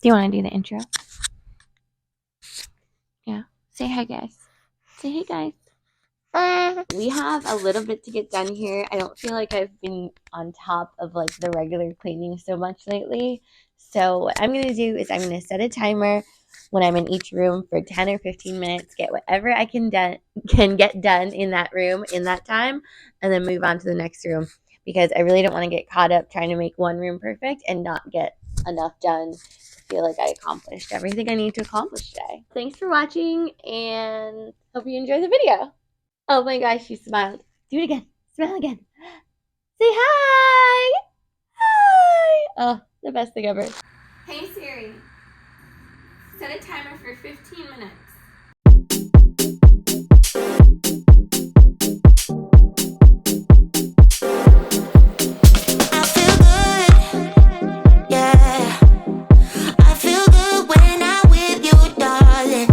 you want to do the intro? Yeah. Say hi, guys. Say hey, guys. We have a little bit to get done here. I don't feel like I've been on top of like the regular cleaning so much lately. So what I'm going to do is I'm going to set a timer when I'm in each room for 10 or 15 minutes, get whatever I can get done in that room in that time, and then move on to the next room, because I really don't want to get caught up trying to make one room perfect and not get enough done to feel like I accomplished everything I need to accomplish today. Thanks for watching, and hope you enjoy the video. Oh my gosh, you smiled. Do it again. Smile again. Say hi. Hi. Oh, the best thing ever. Hey Siri, set a timer for 15 minutes. I feel good when I'm with you, darling.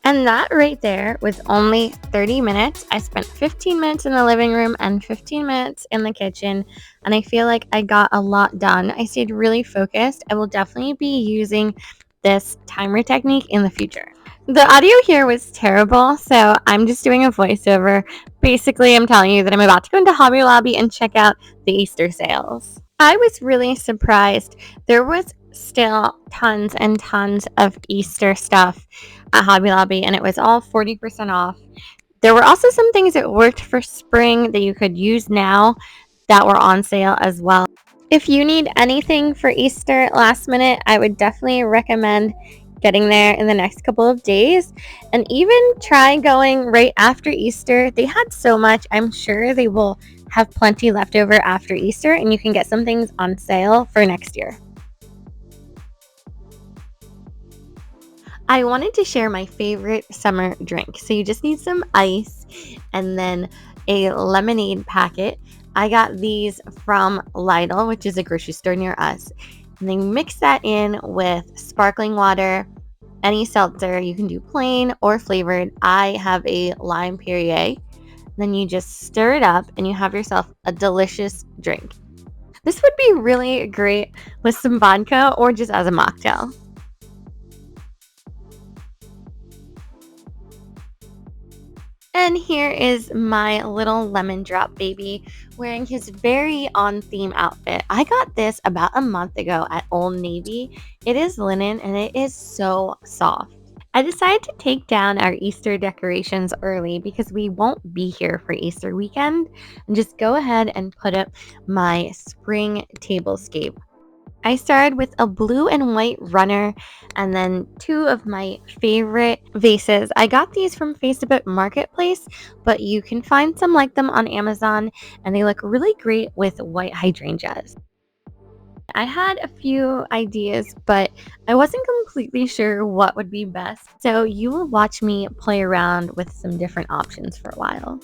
And that right there was only 30 minutes. I spent 15 minutes in the living room and 15 minutes in the kitchen, and I feel like I got a lot done. I stayed really focused. I will definitely be using this timer technique in the future. The audio here was terrible, so I'm just doing a voiceover. Basically, I'm telling you that I'm about to go into Hobby Lobby and check out the Easter sales. I was really surprised. There was still tons and tons of Easter stuff at Hobby Lobby, and it was all 40% off. There were also some things that worked for spring that you could use now that were on sale as well. If you need anything for Easter last minute, I would definitely recommend getting there in the next couple of days, and even try going right after Easter. They had so much. I'm sure they will have plenty left over after Easter, and you can get some things on sale for next year. I wanted to share my favorite summer drink. So you just need some ice and then a lemonade packet. I got these from Lidl, which is a grocery store near us. And then mix that in with sparkling water, any seltzer. You can do plain or flavored. I have a lime Perrier. Then you just stir it up and you have yourself a delicious drink. This would be really great with some vodka or just as a mocktail. And here is my little lemon drop baby wearing his very on theme outfit. I got this about a month ago at Old Navy. It is linen and it is so soft. I decided to take down our Easter decorations early because we won't be here for Easter weekend, and just go ahead and put up my spring tablescape. I started with a blue and white runner and then two of my favorite vases. I got these from Facebook Marketplace, but you can find some like them on Amazon, and they look really great with white hydrangeas. I had a few ideas, but I wasn't completely sure what would be best. So you will watch me play around with some different options for a while.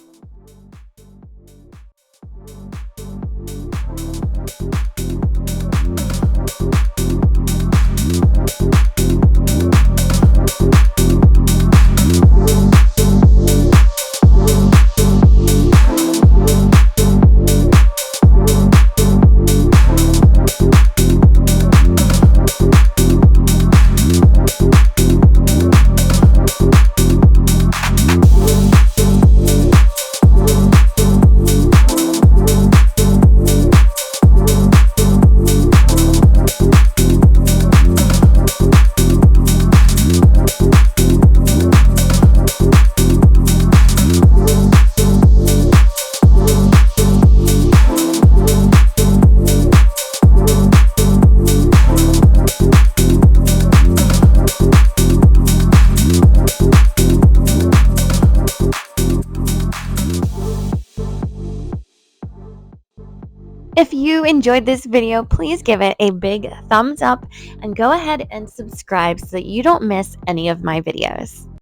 If you enjoyed this video, please give it a big thumbs up and go ahead and subscribe so that you don't miss any of my videos.